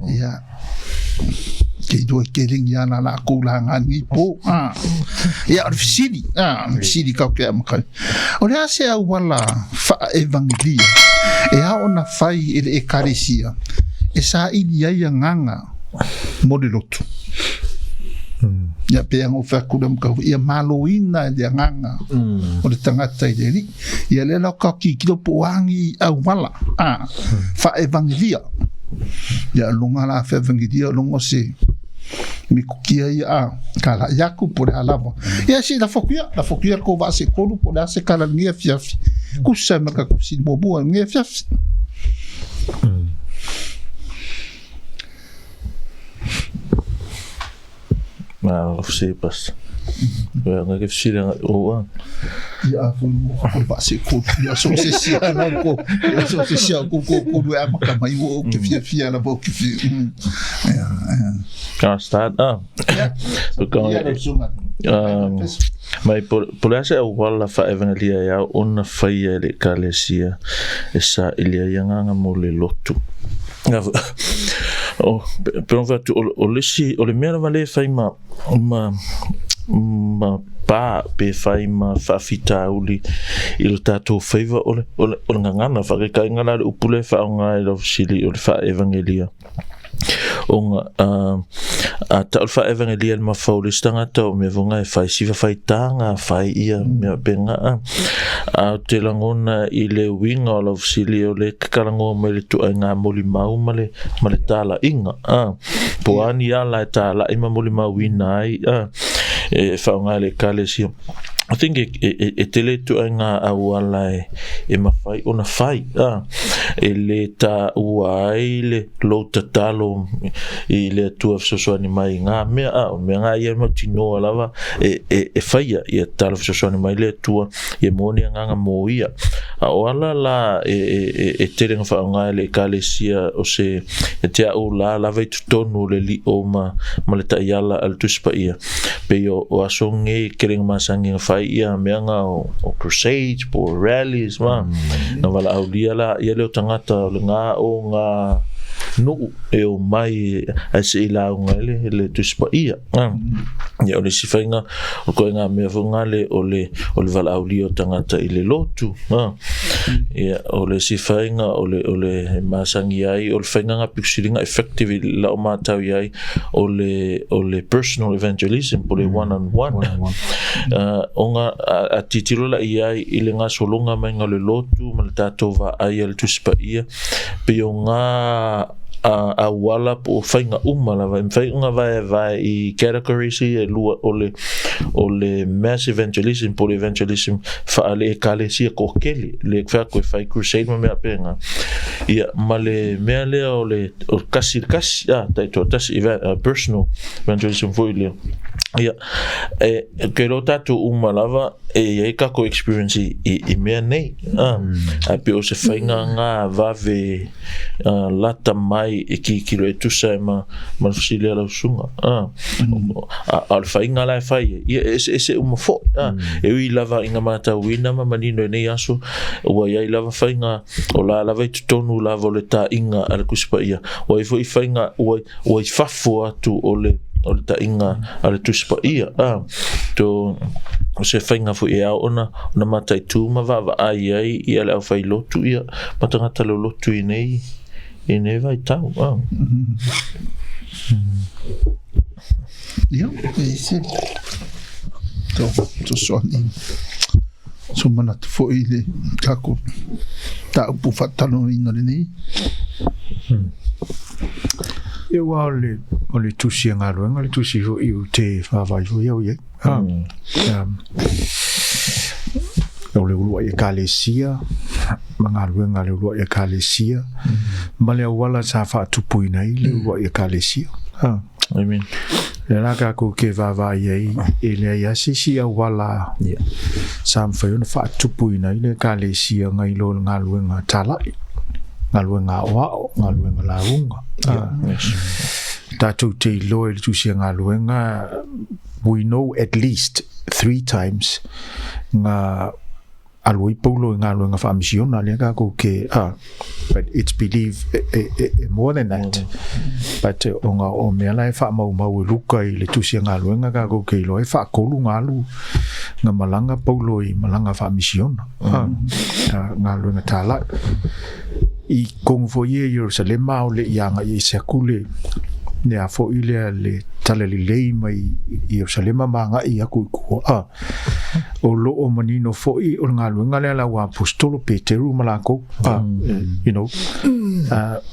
Ia. Ke do keling ya na la kulangan ni po. Ia fisili. Fisili ka ke amka. Ora se au wala fa evangelia. E ha ona fai e karesia. E sa ili ya nganga modelotu. Ya pe ang ofa kudam ka ia maloina dia nganga. O le tangata i deri. Ia le la ka ki kilo puangi au wala. Fa evangelia. Ya lunga la fa evangelia lungo se mi kukia ia kala yaku por alava. Ia si la fokuia ko va se kolu por se kala ngia fiafi. Kusa maka kusi bobo ngia fiafi. Nou, pas. Ja, dan heeft ze dan aan. Ja, voor wat ze koopt. Ja, zo is het ja, nou ko. Ja, zo is het ko doe maar kan maar je ook via la boek via. Ja. Kan staan. Ja. We kan. Maar polasi awala fa evangelia ya on fa ile kalesia esa ile yanga mole lotu. Oh, però le mera vale fai ma pa pe fai ma fa fita uli il tato favor ole ngana fa ka ngana upule fa nga lo sili ole fa evangelia onga ta fa evangelia ma fa uli stanga to me vonga fa si fa tanga fa ia me benga a te langona ile winga lo sili ole kalango me tu nga moli mau male tala inga po ani ala tala ima moli mau winai e fa nga le kalesia. I think e tele tu nga awala e mafai ona fai ele ta uai le lo tatalo ile tu afso ni mai nga me nga ye matino lava e fai ye talo afso ni mai le tu ye moni nga moia awala la e tele nga fa nga le kalesia o se e te au la vai tonu le li oma maleta yala al tuspaia pe yo o asonge kering masangi ia meanga o crusades por rallies na wala aulia la ia le tangata le nga o nga no e o mai as ila nga le tuspa ia ia o le sifainga o ko nga me vonga le o le wala aulia tangata ile lotu ia o le sifainga o le masangi ai o le fainga nga pixulinga effective la o matau ai o le personal evangelism por le one on one onga a titilo la ia ile nga solonga mai nga le lotu ma le tatou va ai le tuspa ia pe nga a wala po fainga la vai I categories e lua o le mass evangelism por evangelism fa ale kalesia ko kele le fa ko fai crusade ma me apenga ia male mele o kasi taito personal evangelism foi le ia ke lo tatu lava e ka ko experience I me nei a pe o se fainga nga vave lata mai e kilo e tusa ma fasilia la sunga al fainga la fai ese fo e ui lava inga mata wina ma manino nei aso o ia lava fainga o la lava tonu lava le ta inga al kuspaia o I foi fainga o fafo atu o le ta inga al tuspaia to o se fainga fu ia ona mata tu ma va ai ia la fai lotu ia matanga talo lotu nei e ne vai tau ia e to soani so mana fo ile kako ta pu fatalo ina nei e wa le tusi ngalo ngale tusi ho I te fa vai ho ye o le ulua I kalesia mangalo ngale ulua I kalesia male wala sa fa tupu ina ile ulua I kalesia amen le laka ko ke va ye ile ya sisi wala sam fa una fa tupu ina ile kalesia ngai lo ngalo ngatala ngalo ngawa ngalo ngalaunga tatu te loyal to si ngalo we know at least 3 times nga aloi paulo ngā luenga whamisiona lea kako ke but it's believed more than that but o mea lai whamau luka I le tusia ngā luenga kako ke ilo e whakolu ngā lu ngā malanga paulo I malanga whamisiona ngā luenga tāla I kongo fo ia Jerusalem o le ianga I se akule ne a fo ile le tala le lei mai I Jerusalem ma nga I aku ko o lo o manino fo I o ngā luenga le la wa apostolo Peteru malako you know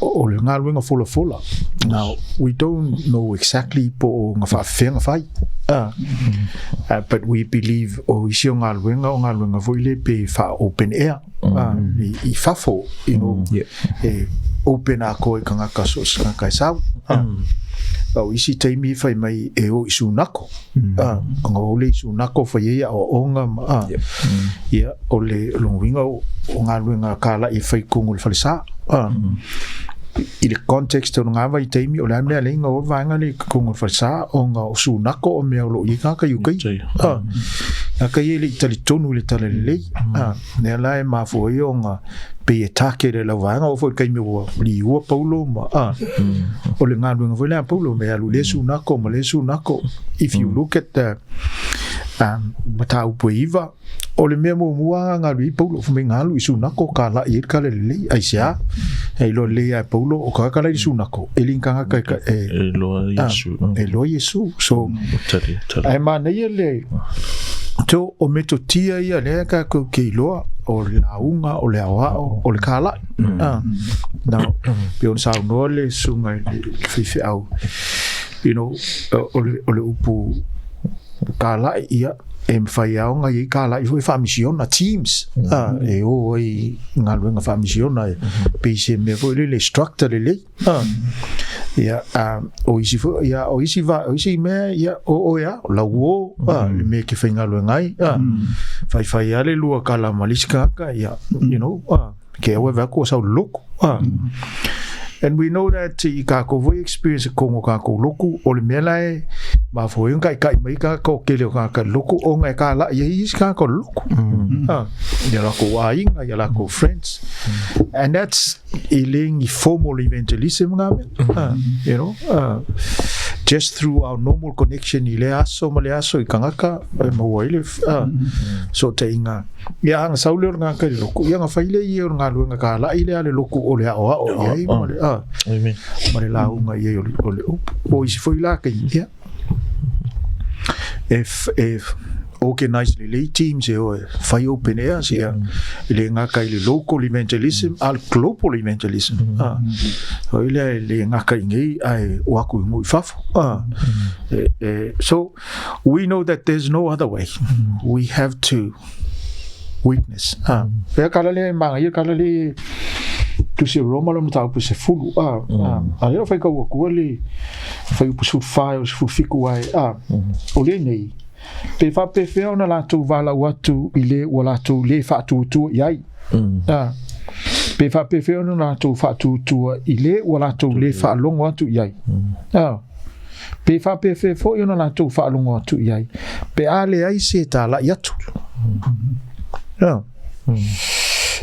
o le ngā luenga fola now we don't know exactly po ngā whawhenga whai but we believe o isi o ngā luenga fo ile pe wha open air I whafo you know open a koe ka ngaka sos ngaka sau au isi taimi whai mai e o isu nako anga o le isu nako whai ea o onga ia o le longwinga o ngā luenga kāla I whai kongo le whalesa I le context o ngā wai taimi o le mea le inga o vanga le kongo le whalesa o ngā o su nako o mea o lo I kaka yukai ngaka ie le itali tonu le tala le lei nea lai mafo e o ngā pe e take le lavanga o foi kaimi o li ua paulo ma o le ngā luenga foi le paulo me alu le su nako ma le su nako if you look at the matau poiva o le mea mua ngā lui paulo fu me ngā lu isu nako ka la I ka le le aisia e lo le ai paulo o ka la isu nako e linkanga ka e lo Yesu so ai ma nei le to o meto tia ia le ka ko ke loa o le aunga o le awao o le kala now pe on sa no le sunga le fifi au you know o le upu kala ia fai au nga I kala I foi famisiona teams e o I ngā luenga famisiona pe se me foi le structure le ia o isi fo ia o isi me ia o ia la wo le me ke fai ngā luenga ai fai ale lua kala maliska ka ia you know ke o va ko sa loko and we know that I ka ko voi experience kongo ka ko loku o le mela e ma foi un kai mai ka ko ke le ka loku o ngai ka la ye is ka ko loku ya la ko ainga ya la ko friends and that's ealing formal evangelism nga you know just through our normal connection I le aso I kangaka mo ile so te inga ya ang saule nga ka loku ya nga faile I nga lu nga ka la ile ale loku o le o ya mo amen mare la unga ye o isi foi la ka ia if organize le teams e o fai open air sia le nga ka le local evangelism al global evangelism o ile le nga ka ngi ai o aku mo fafo so we know that there's no other way we have to witness pe kala le manga ye kala le tu se Roma lo mtau pu se fulu yo fai ka wo le fai pu su fai o fu fiku ai o le nei pe fa pe fe ona la tu vala watu ile wala tu le fa tu yai pe fa pe fe ona la tu fa tu ile wala tu le fa long watu yai pe fa pe fe fo ona la tu fa long watu yai pe ale ai se ta la yatu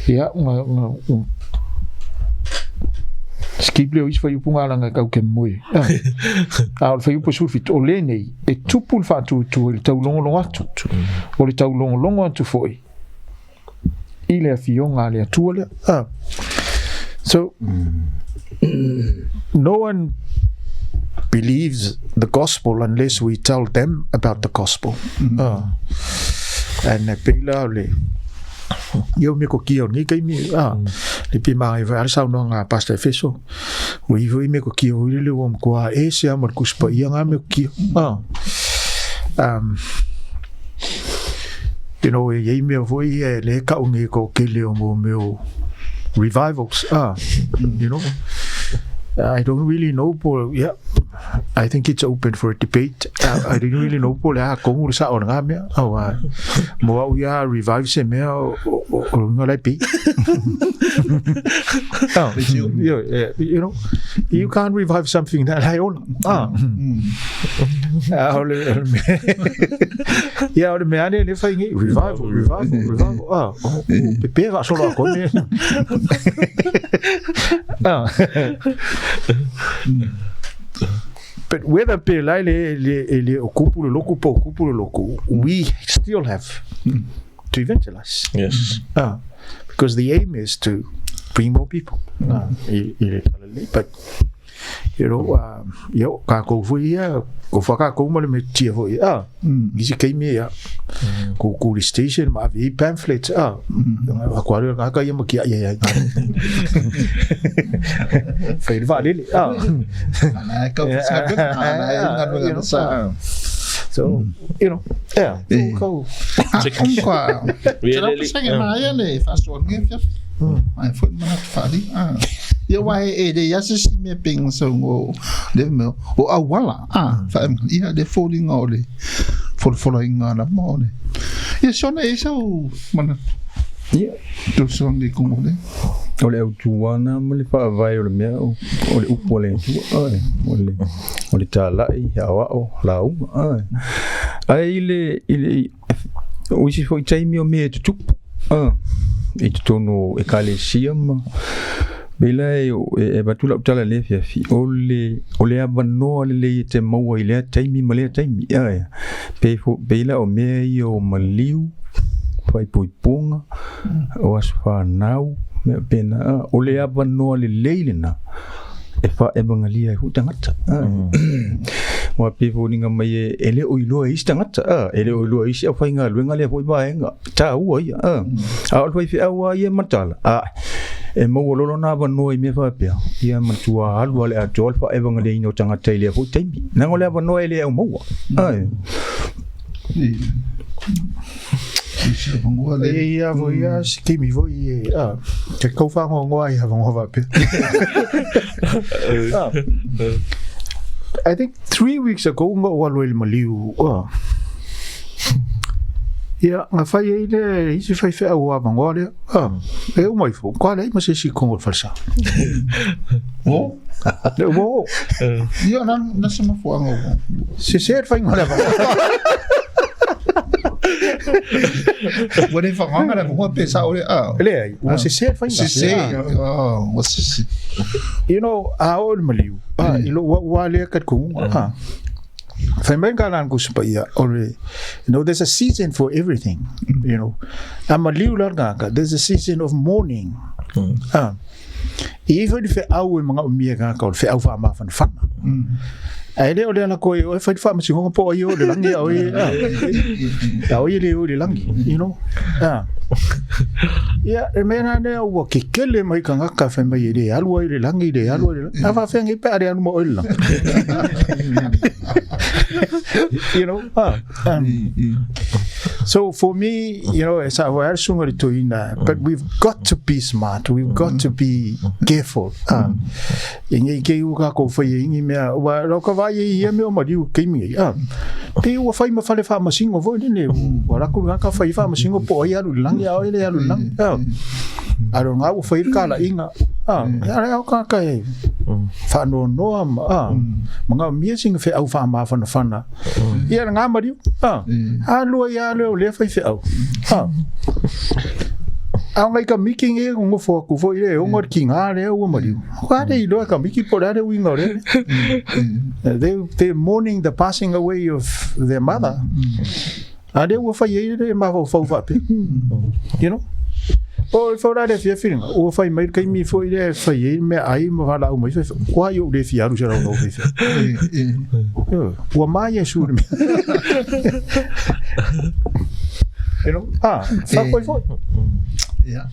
ya skiple o isfa yupunga langa ka ke moi al fa yupo sulfit o lenei e tupul fa tu il taulongo atu o le taulongo atu foi ile afionga le atuole so no one believes the gospel unless we tell them about the gospel and pela le yo me ko kio ni kai mi le pi mai va al sau no nga pasta Efeso we me ko kio le wo ko e se amor kuspa ia nga me kio you know ye me voi le ka ungi ko ke le mo meu revivals you know I don't really know I think it's open for a debate. I didn't really know po la ko ngur sa on nga me. Mo we are revive se me o ngala pi. You know, you can't revive something that I own. Ja, og det mener jeg, det er ikke revival. Pepe var så der kun. But whether pe lai le okupulo loko, we still have to evangelize. Yes. Because the aim is to bring more people. But you know, yo kako vuia ko faka ko mo me tia vuia gisi kai me ya ko station ma vi pamphlet aquario ka ya makia ya fai vale ana ka sa so you know ko qua really sai mai ne fa so nge ai foi mana fali ia wai e de ia se me ping so o de me o awala fa ia de falling ole following na mole ia sona e so mana ia tu son de como de ole utuana mole fa vai ole me ole upole ole talai awa o lau ai ile o si foi taimi o me tu e tono e kalesiam bela e batula utala le fi ole abano le te mo ile taimi male taimi pe bela o me yo maliu fai poiponga o asfa nau me pena ole abano le leilena e fa e bangalia hu tangata wa pe voninga mai ele o ilo e istangata ele o ilo e isi fa inga luenga le foi baenga ta u ia a foi fi awa ia matala e mo lolo na ba no me fa pe ia matua alu ale a tol fa e bangalia ino tangata ile foi tembi na ngole ba no ele o mo ia voia que me voi que kau fa ngo ai ha ngo va pe I think 3 weeks ago ngo walo il maliu ia nga fai ile isi fai fe au ava ngole e o mai fo qual é mas esse com falsa ia na se ma fo ngo se ser fai ngole What if I'm going to pensar ele você ser fai você you know a ol maliu ilo wale kat ku fai men galan ku spia already you know there's a season for everything you know a maliu larga there's a season of mourning even if au mga umiga ka fe au fa ma fan ai le ole na ko e fai fa masingo po yo le langi o e le langi you know ya e mena ne o ke kele mai kanga ka fa mai le alwa le langi le alwa a fa fe ngi pe ari anu mo ola you know so for me you know as I was sungari to ina but we've got to be smart we've got to be careful ngi ke u ka ko fa ngi me wa ro ka va ye me o ma diu ke mi pe u fa ma fa le fa ma singo vo ne wa ra ku ka fa ma singo po ya lu lang ya ile ya lu lang a ro nga u fa ka la inga ya ka ka fa no mga mi sing fe au fa ma fa na ya nga ma diu lo ya lo le fa fe au ang ngai ka making e ngo fo ku fo ile ngo kinga le o ma diu kwa de lo ka miki po da de wingo le they mourning the passing away of their mother ade wo fa ye de ma fo fa pe you know o fo da de fe feeling o fa mai kai mi fo ile fa ye me ai ma fa la o mai fe kwa yo de fi aru jara no fe o ma ye su me you know fa ko fo ya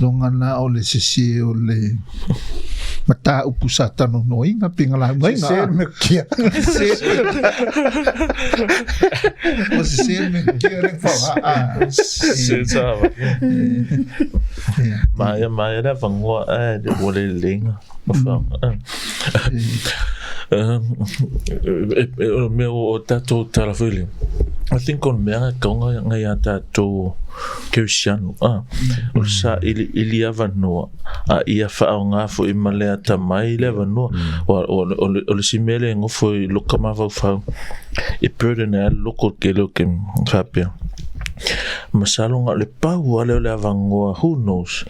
longana o le sisi o le mata upusata no inga pingala ngai ser me kia o ser me kia fa se sabe mas da vangwa de o le linga me o tatou Lafaele. I think on mea kaunga ngai a tatou Kirisiano. O sa ili avanoa. A ia whaonga fo I malea tamai le avanoa. O le simele ngofo I loka mawau whau. E burden e loko ke loke whapea. Masalonga le pau ale le avangoa, who knows?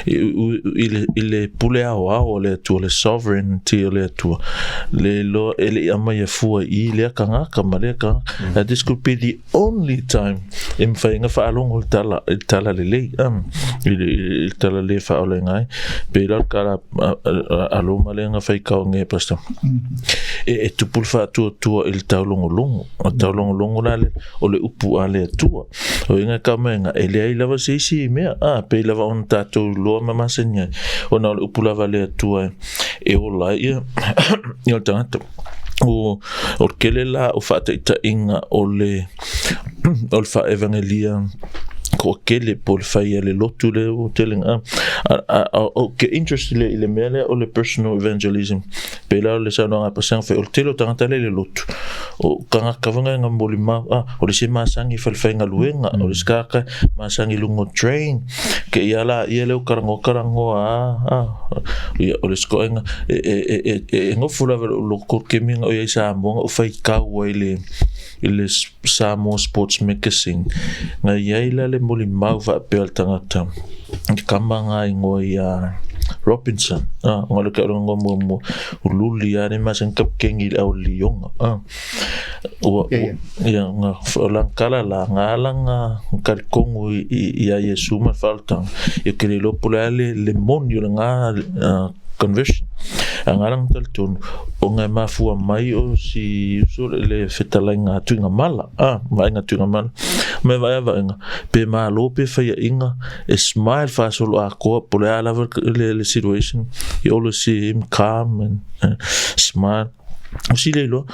Ile pule ao le tu le sovereignty le tu le lo ele ama ia fua I le kanga maleka. This could be the only time im fainga fa along tala le il tala le fa ole ngai pe la kala alo malenga fa ka nge pasta e tu pul fa tu il taulongo la o le upu ale tu o inga kamenga ele ai lava sisi me pe lava on tatou lo mama senya ona le upu lava le tu e o la ia yo tanto o kele la o fa ta inga o le fa evangelia ko kele por fai le lotu le o telling okay interesting le mele o le personal evangelism pe la le sa no nga pasang fe o telo tanga le lotu o kanga kavanga nga molima o le se masangi fai nga luenga o le skaka masangi lungo train ke yala yele o karango o le skoenga ngo fula lo ko keminga o isa mbonga o fai ka wele ile Samo Sports Magazine nga yaila le molimau va pel tangata kamanga ingo ya Robinson ngalo ka rongo mo ululi ya ni masen kap kengi au lionga ya nga lankala la ngalanga karkongu ya Yesu ma falta yo kele lo polale le monio nga conversion angalang talton o nga mafua mai o si so le fetalinga tuinga mala vai nga tuinga mala me vai nga pe malo pe fa inga e smile fa solo a ko pole ala le situation you always see him calm and smile o si le lo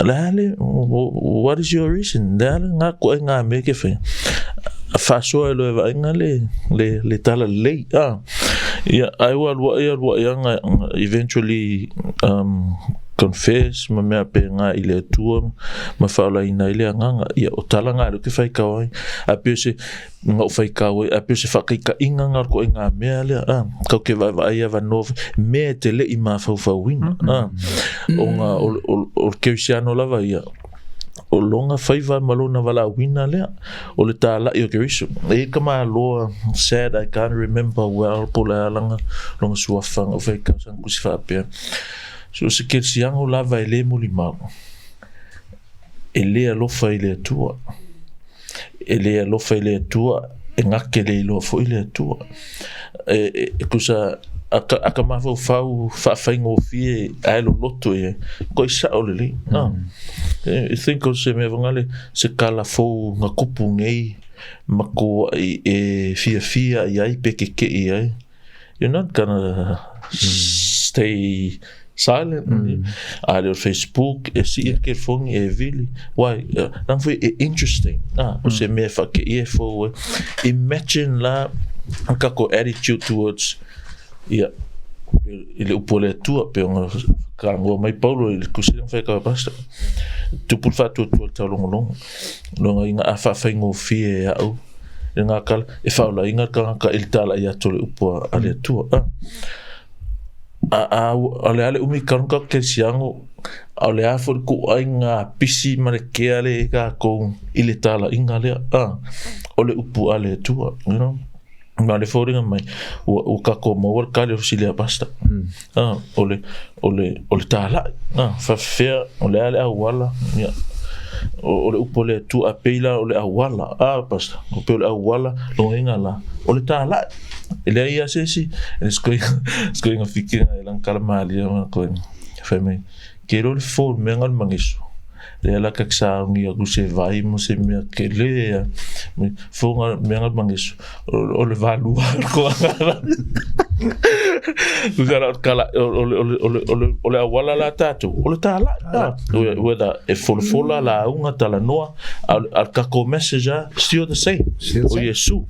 lale what is your reason dale nga ko nga me ke fa so lo vai nga le tala le yeah, I will young eventually confess ma mea pe nga ile tua ma faula ina ile nga ia o talanga lo ke fai kawai a pese nga o fai kawai a pese fa ka inga nga ko inga mea le ka ke va ia va no me tele I ma fa win o nga o Kirisiano lava ia o longa faiva malona vala wina le o le tala yo keriso e kama lo said I can't remember well pola langa longa suafanga o fai ka san kusifa pe so se Kirisiano lava ele molima ele alo faile tua e ngakele lo fo ile tua e kusa aka mafo fa faingo fie ai lo loto e ko isa ole I think o se me vangale se kala fo nga kupu ngei mako e fia ai peke ai you're not gonna stay silent on Facebook e si ke fong e vili why dan foi interesting o se me fa ke e fo imagine la kako attitude towards ile upole tua pe kango mai Paulo il kusina fa ka basta tu pul fa tu talongo longa inga afa faingo fie ya au inga kal e fa la inga ka il tala ya tole upo ale tua ale umi kanka Kirisiano ale afo ko inga pisi marke ale ka ko ile tala inga le ole upo ale tua you know ma le foringa mai o kako mo wal kale silia basta ole tala fa fair ole ale awala ya ole upole tu apela ole awala basta o pe ole awala lo ingala ole tala ele ia sesi going fiking elang kalmali ko feme quero le for mengal mangiso le la kaksa ngi aku se vai mo se me kele me fonga mengal mangiso o le valu ko usara kala ole awala la tatu ole tala whether e fola la unga talanoa al kako messenger still the same o Yesu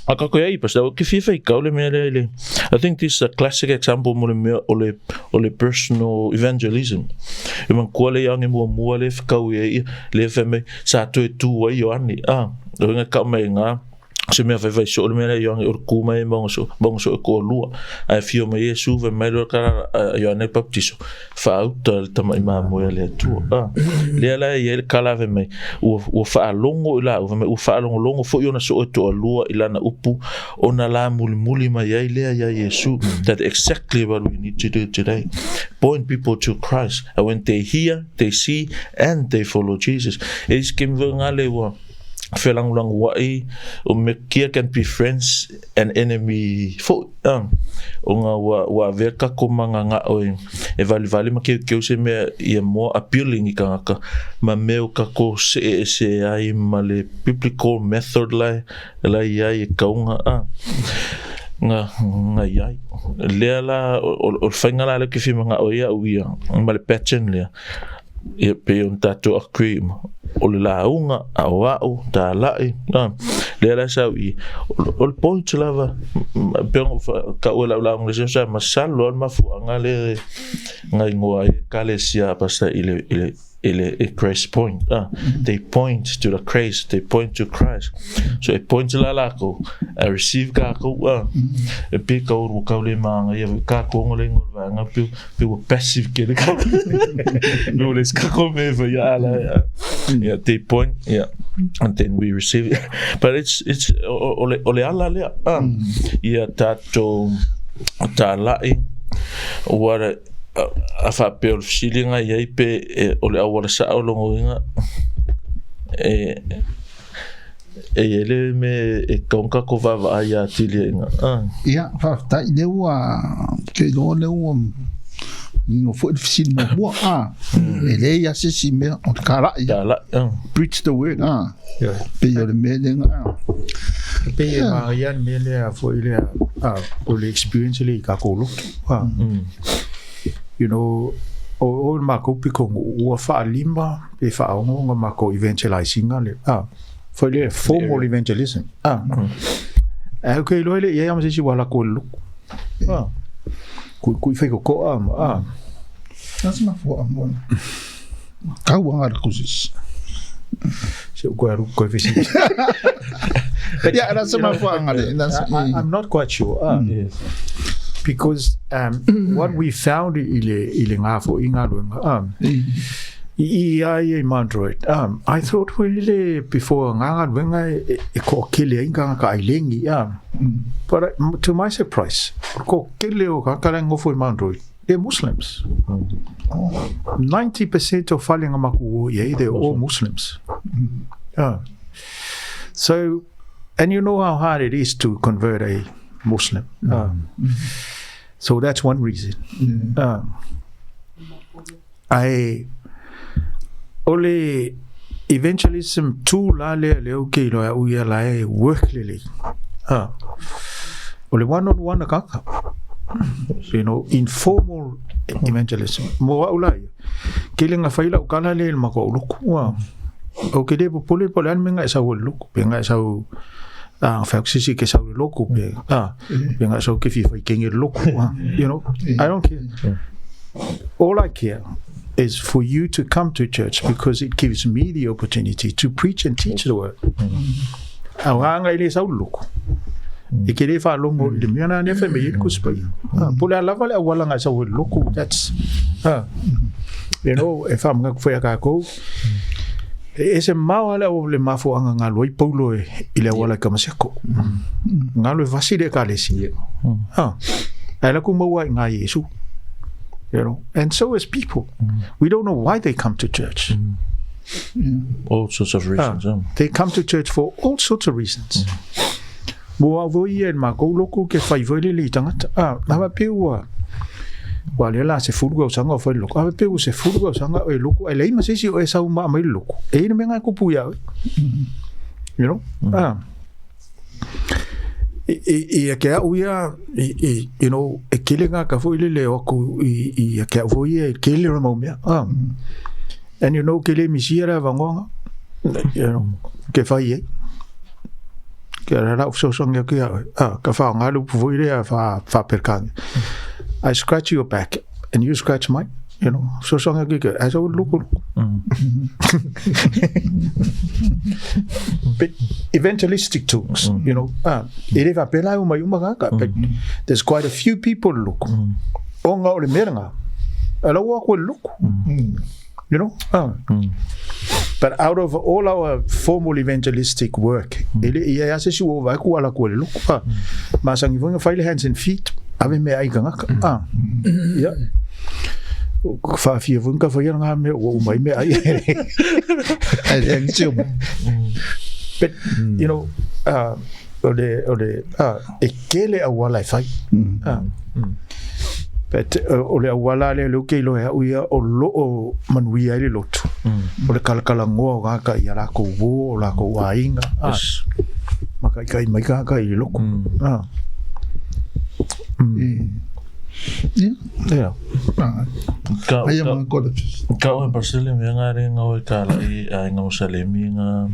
akako ai pasta o ke fifa ka ole me le I think this is a classic example mo le o le personal evangelism. E man kua le ange mua le whakau e le wheme sa toe tū ai Ioane. O inga ka mai ngā. Se mea vai so o le mea Ioane o kuma e mongo so e koa lua. Ai fio mai Yesu ve mai lo kara Ioane baptiso. Whaauta le tama i maa moe le atua. Lea la e le kala ve mai. Ua whaalongo i la uve mai. Ua whaalongo fo i ona so e toa lua i lana upu. Ona la muli mai ai lea ia Yesu. That's exactly what we need to do today. Point people to Christ. And when they hear, they see, and they follow Jesus. E iskim ve ngale ua. Felang wai o me kia can be friends and enemy fo o nga wa veka ko manga nga o e vali ma ke se me e mo appealing ka ma meu ka ko se ai ma le biblical method la ia e ka nga ia le la o fainga la le ke fi manga o ia ma le pattern le e pe un tato a cream o le launga a wao ta lai le la sa i o point lava pe ka o la le sa masalo ma fu anga le ngai ngoa ka le sia pasa ile Christ point. They point to the Christ. They point to Christ. So it points la lako. I receive kako. E pe ka o ka le manga ia ka ko ngole ngolvanga pe passive ke le ka. No les kako me va ya la. Yeah, they point. Yeah. And then we receive it. But it's ole ala le. Ia tato ta lai. What a fa pe o filinga ia pe o le awara sa o longo inga ele me konka ko va ia tili inga ia fa ta le wa ke lo le wa no fo fisin no bo ele ia se si me on kala ia preach the word pe o le me lenga pe ma ia me le fo ile o le experience le ka ko lu you know o mako piko ua fa lima pe fa ngo mako evangelizing ale for the formal evangelism okay lo ile ia mse si wala ko lu ku fe ko that's my for amon ka wa kusis so ko visi yeah that's my for angale I'm not quite sure yes because what we found ile ngafo ingalwenga I mandroid I thought really before ngalwenga e ko kile inga ka ilengi but to my surprise ko kile o ka kala ngofo mandroid they're Muslims 90% of falinga maku they're all Muslims so and you know how hard it is to convert a Muslim so that's one reason. I only evangelism too lale okay lo uya la work lily. Only one kaka. You know, informal evangelism. Mo ulai. Killing a faila ukala le mako look. Okay, de pole an menga sa look. Benga sa faksisi ke sa loko be benga so ke fi kenge loko you know I don't care all I care is for you to come to church because it gives me the opportunity to preach and teach the word awanga ile sa loko e ke le fa longo le mina ne fa me ku spai pula la vale wala nga sa loko that's you know if I'm going for ka ko ese mawala o le mafo anga nga loi paulo ile wala ka maseko nga loi vasile ka lesi ala ku mawa nga Yesu you know and so as people we don't know why they come to church all sorts of reasons they come to church for all sorts of reasons mo avoi en ma ko loko ke fai vole le tangata na pe wale la se fulu go sanga foi loko ave pe se fulu go sanga e loko ele ma se si o esa uma mai loko e me nga ko puya you know e ke uya you know e kelenga ka foi le o ko e ke foi e kele mo me and you know kele misiera vangonga you know ke fai ke ra so songa ke ka fa nga lu foi le fa perkan I scratch your back and you scratch mine. So song agaga as I would look. But evangelistic talks, it is a pela but there's quite a few people look. Onga ole meranga. Ala walk will look. But out of all our formal evangelistic work, yeah, says you over kuala kuala look. Masang ivonga file hands and feet. Ave me aiganga. Yeah. Fa fia vunka fa yang me o mai me ai. But ole ekele awala fai. But ole awala le lo ke lo ya uia o lo manui ai le lotu. Ole kalakala ngo ga ka ia la ko wo la ko wainga. Maka kai mai ka kai loko. Yeah. Kau en Barcelona yang ada ngau kala I ngau salemi nga.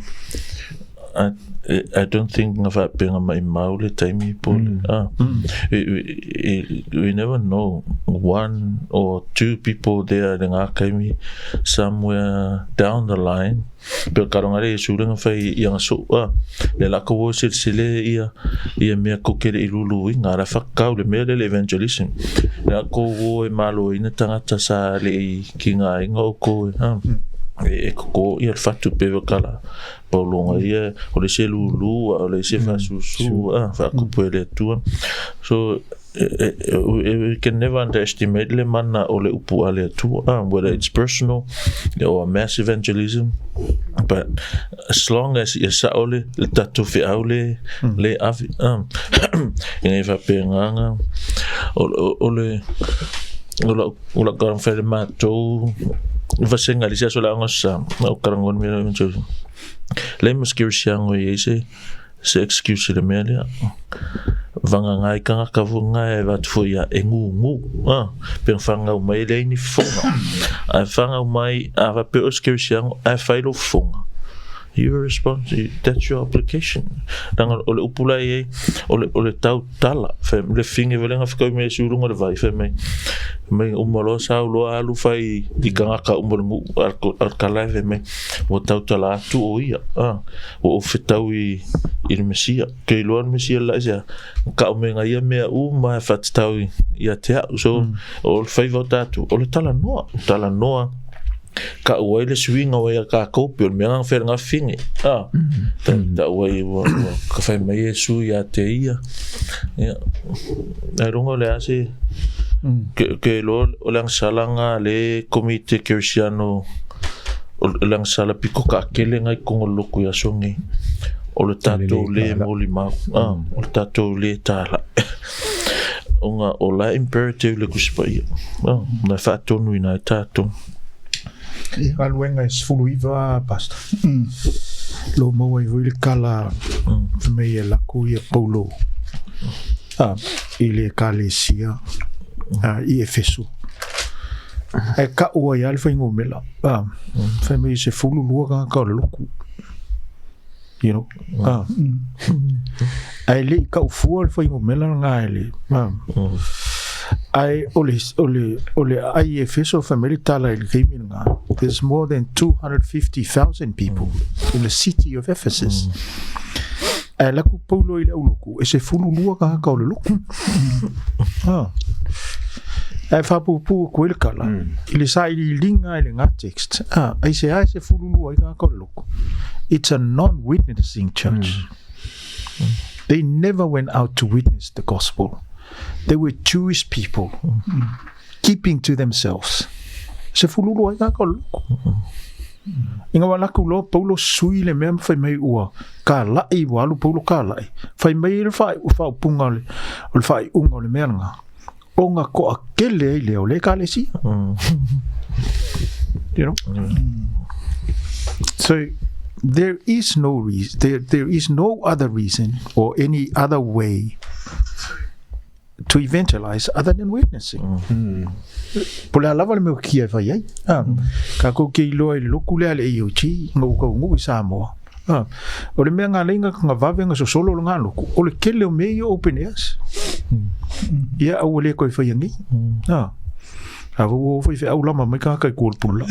I don't think ngava penga mai maule taimi pole. We never know, one or two people there nga kaimi somewhere down the line. Pero karongare suling fai yang so le la ko silsile ia me ko kere ilulu ngara fakau le me le evangelism. La ko e maloina tangata sa le kinga ngo ko ko ia fatu pe kala polonga ia o le selulu o le se fasusu fa ko pele tu. So we can never underestimate le mana o le upu ale tu whether it's personal or mass evangelism, but as long as isa ole le tatu fi aule le avi ina fa penganga ole ola karam fa le mato va sengalisa sola ngosa o karangon me le muskirsiango yese se excuse le melia vanga ngai kanga kavunga e vat foia engu pe fanga mai le ni fonga a fanga mai ava pe oskirsiango a failo fonga. You're responsible. That's your application. Dan ole upula e ole tau tala fe le finge velenga fika me surunga de vai fe me umalo saulo alu fai di kanga ka umolo ar kala fe me o tau tala tu o ia o fitau i il mesia ke lo mesia la ja ka me nga ia me ma fat tau ia te so o fai votatu ole Talanoa ka uai le swinga wai ka kopio me nga fer nga fingi ta wai ka fai mai su ya te ia rongo le ase ke lo lang salanga le komite cristiano lang sala piko ka kele ngai kongo loko ya songi o le tato le molima o le tato le tala onga ola imperative le kuspai na fato nui na tato Alwenga is fuluiva pasta. Lo mo e voi kala me la kuia polo. Ile kalesia I Efeso. E ka o ya alfa ngomela. Fa me se fulu luga ka loku. Ai le ka fu alfa ngomela ngale. I ole ai Efeso family tala il giminga. There's more than 250,000 people in the city of Ephesus. Ai la ku paulo ile uluku e se fulu lua ka ka ole luku. Ai fa pu ko ile kala. Ile sai ile linga ile nga text. Ai se fulu lua ka ole luku. It's a non-witnessing church. They never went out to witness the gospel. They were Jewish people keeping to themselves. Se fululu ai ka loko. Inga wala ku lo Paulo sui le mem fai mai ua ka lai walu Paulo ka lai. Fai mai le fai punga le fai unga le menga. Onga ko akele le ole ka le si. So there is no reason. There is no other reason or any other way to evangelize other than witnessing. Pula lava le me kia vai ai. Ka ko ke ilo le lokule ale iuchi ngo Samoa. O le mea ngā leinga ka ngā wawenga so solo ngā loko. O le kele o mea open airs. Ia au le koe whaiangi. Aku foi fe au lama mai ka kai kul pula.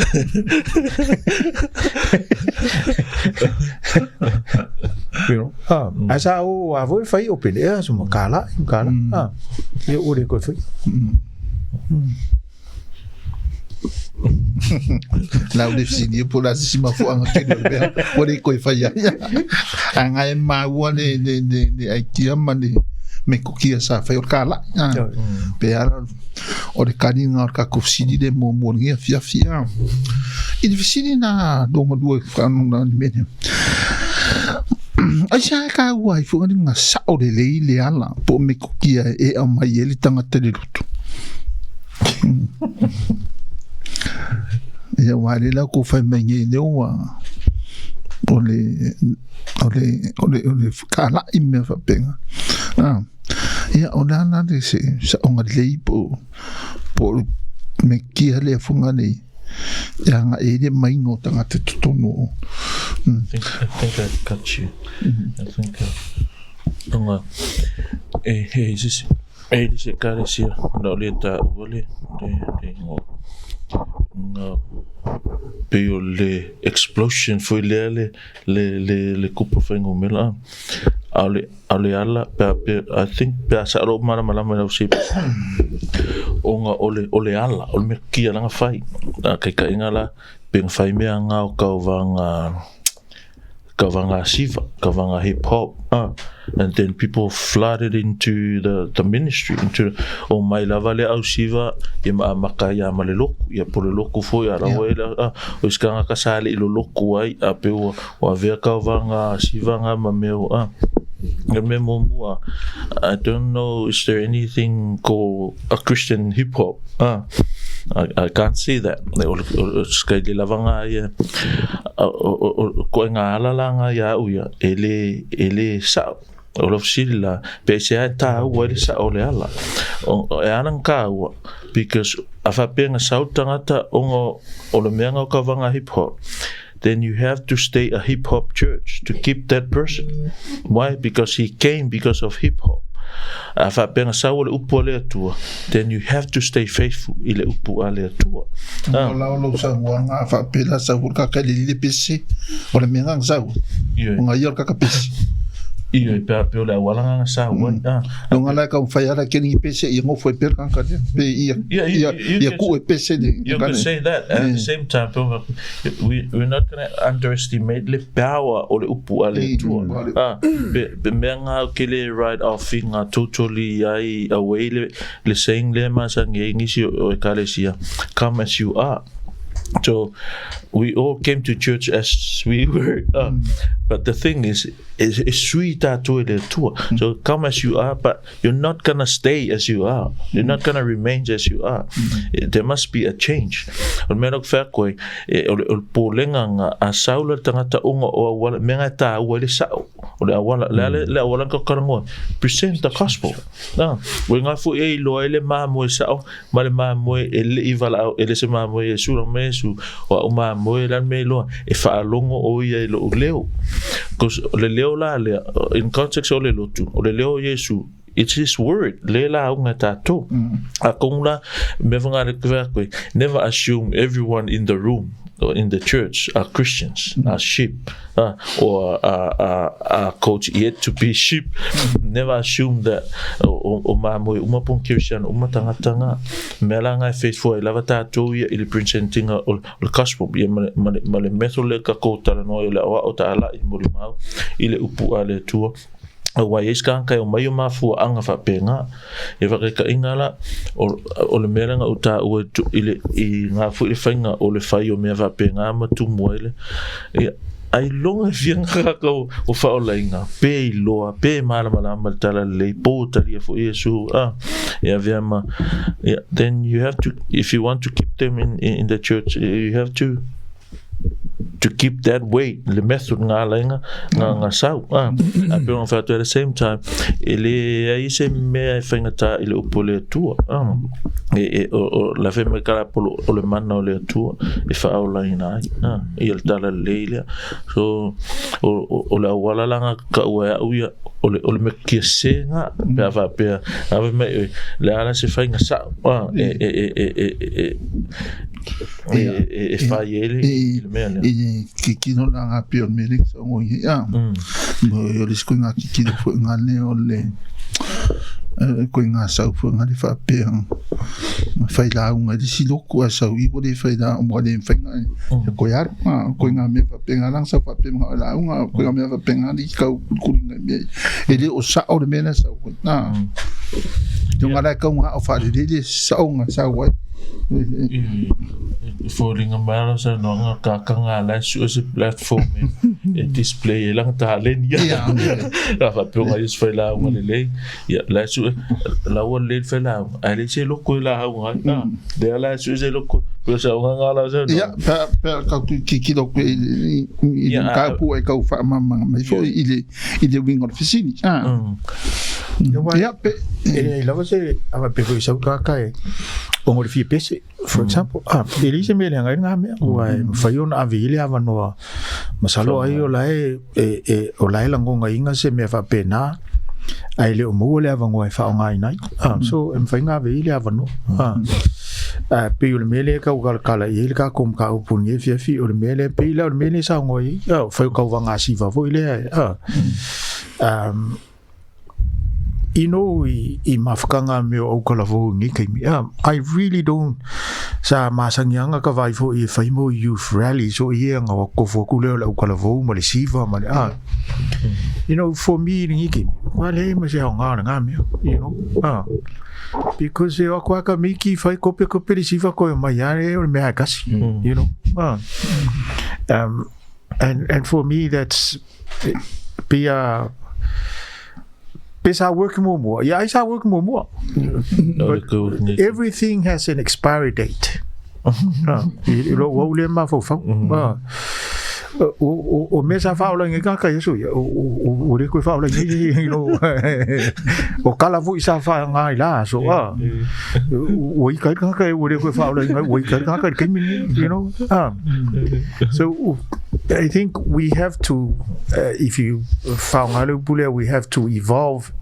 You know. Asa o avoi fai open air semua kala. Ya ore ko fai. Lá o defini por lá cima foi aqui no bem por aí coi fai angai mau de aqui amane me kukia sa fai o kala pe ara o de kaninga o ka kufsidi de mo ngia fia e defini na dongo due kanu na mene Aisha ka wai fu nga sa o de le ala po me kukia e a mai ele tanga te lutu ya wale la ko fa mengi ne wa ole kala imme fa penga ya ona na de se sa onga lei po me ki ale funga ni ya nga e mai ngo tanga te tutono I think I got you. I think onga se kare sia no le ta ole de ngo peo le explosion foi le kupa fengo mela ale ala I think pe sa ro mara no se onga ole ala ole me kia langa fai kai ka ingala peng fai me anga o kavanga siva kavanga hip hop and then people flooded into the ministry into o mai lava le au siva e maka ya malelo ya polelo foi ara wela o skanga kasale ilo loku ai a pe o avea kavanga siva nga mameo I don't know, is there anything called a Christian hip hop? I can't see that. Skai le lavanga ia ko nga ala langa ya uya ele sa olof sila pe se ta wa sa ole ala e anan ka wa because afa penga sautanga ongo ole menga ka vanga hip hop. Then you have to stay a hip hop church to keep that person. Why? Because he came because of hip hop. Afa penga sa ole upu ale atua. Then you have to stay faithful ile upu ale atua. Lo sa wanga afa pela sa urka ka le pese. Ole menga sa. Nga yor ka pese. Iyo pe ole walanga sa wa. No ngala ka fai ala ke ni pese i ngo foi per kan ka pe ia ku pese de. You can say that at the same time we're not going to underestimate the power o le upu ale tu be menga kele right off finger totally ai away le saying le masange ngisi o ekalesia come as you are. So we all came to church as we were, but the thing is sweet to the tour. So come as you are, but you're not gonna stay as you are. You're not gonna remain as you are. There must be a change. O merok fakoi o polenga a saula tangata unga o wala menga ta wale sao o le wala le wala ka karango present the gospel. We nga fu e lo ele ma mo sao ma le ma mo ele ivala ele se ma mo Yesu me su o ma mo lan me lo e fa longo o ye lo leo cause le leo la le in context o le lo tu o le leo Yesu it's his word le la unga tato akongla me vanga le never assume everyone in the room or in the church are Christians, are sheep, or are coach yet to be sheep. Never assume that umapong Christian umatanga melanga faithful lavata to il presenting the gospel male methole ka ko Talanoa le Uso Alii mulimau ile upu ale tu wa iskan kai o mai mafu anga fa penga e va ka ingala o le merenga uta o ile I nga fu le fanga o le fai o me va penga ma tu moile ai longa fianga ka o fa o lainga pe loa pe mala tala le po tali fo Yesu ya viama then you have to if you want to keep them in the church you have to to keep that weight le method nga sau pe on fait at the same time ele ai se me fengata ele upole tua e la fe me kala polo o le mana o le tua e fa online e el tala leile so o la wala langa ka wa uia o le me kisenga pe va pe ave me le ala se fa sa e fa ele ki no langa pe o melix o ia mo yo le skunga ki fo ngale o le ko nga sa fu nga le fa pe fa la un di si loko sa wi bo de fa da mo de fa nga ko yar ko nga me fa pe nga lang sa fa pe nga la un ko nga me fa pe nga di ka ku nga me ele o sa o de mena sa na yo nga ka nga o fa de sa nga sa wa falling about sa no nga ka la su se platform e display lang ta len ya fa pe nga is fa la un le ya la su la won le fa la ali se lo ko la nga de la su se lo ko pe sa nga la sa ya per ka ki do ko ka pu e ka fa mama mais fo il est wing of fisini ya pe e la se ava pe ko sa ka e o mo fi pese for example ele se me nga nga me wa fa yo na avile ava no masalo ai o lai o lai lango nga inga se me fa pena ai le o mo le ava ngoi fa ngai nai so em fa nga avile ava no pe o mele ka o kala ele ka kom ka o punye fi o mele pe la o mele sa ngoi fa ka va nga si va vo ile you know I mafkanga me o kala vo ngi kai I really don't sa masanganga ka vai fo I fai mo youth rally so ia nga ko fo ku le o kala vo mo le siva ma you know for me ngi kai wale ma se nga me you know because e ko ka miki fai kope le siva ko ma yare o me akasi you know and for me that's Pesa work more. Yeah, I work more. But everything has an expiry date. You know, what will ma fo o mesa fa ola ngi ka yeso o re ko fa ola ngi you know o kala vo isa fa ngai la so o I ka o re ko fa ola ngai o ka you know so I think we have to if you found we have to evolve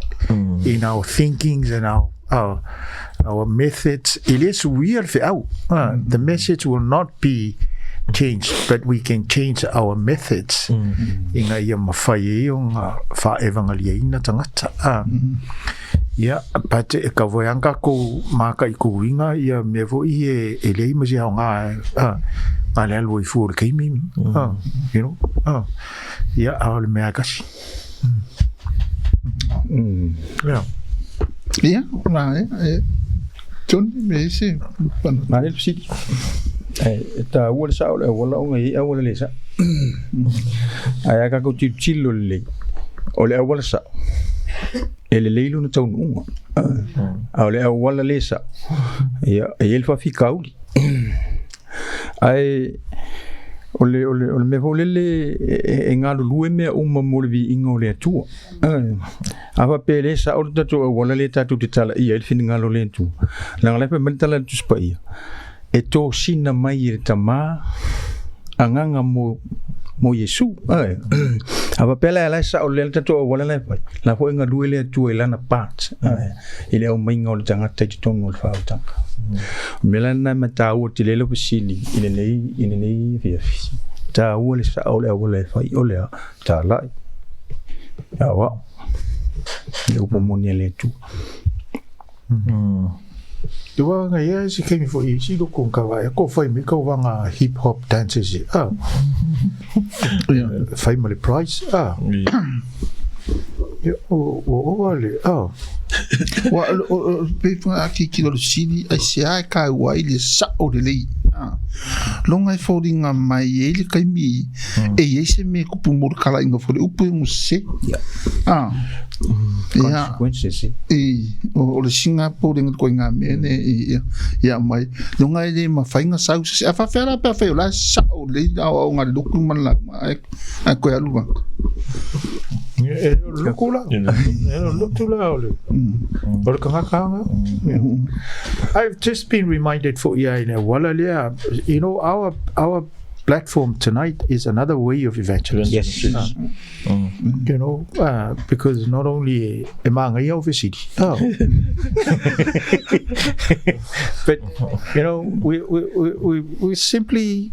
in our thinkings and our methods. It is weird the message will not be changed, but we can change our methods. Inga ia mawhai o ngā wha evangelia tangata. Yeah, but e ka voianga ko maka I ko winga ia me vo I e lei ma sia ngā ngā lea lua I fuori keimi. You know? Yeah, aole mea kasi. Yeah. Yeah, right. John me se. Mare psi. Ta ua sa ole wala o ngai a wala le sa. Ai ka ko tilo le. Ole a wala sa. Ele leilo no tau nunga. Ole a wala le sa. Ia el fa fikauli. Ai ole me volele e ngalo lue me o mamolvi ingo le tu ava pele sa o tatu wala le tatu te tala ia el fin ngalo le tu la ngale pe mentala tu spai e to sina mai e tama anganga mo Yesu ava pele la sa o le tatu wala le pai la fo nga lue le tu e lana pat ile o mainga o tanga te tonu o fa utanga Melana mata o te lelo pisili ine nei via fisi ta o le sa o le fai o le ta lai ya wa le upo moni le tu Tua nga ia si kemi fo I si do kon ka vai ko fai me ko vanga hip hop dances fai male price o vale wa pe fa aki ki lo sini ai se ai ka wa ile sa o de lei longa foringa mai ele kai mi e ese me kupu mor kala inga fori upu muse consequences o le singa poringa ko nga mene ya mai longa ele ma fainga sau se afa fera pa fe la sa o le o nga doku man la a ko ya luwa Lukula. Lukula. I've just been reminded for you know, our platform tonight is another way of evangelism. Yes. You know, because not only obviously, but you know, we simply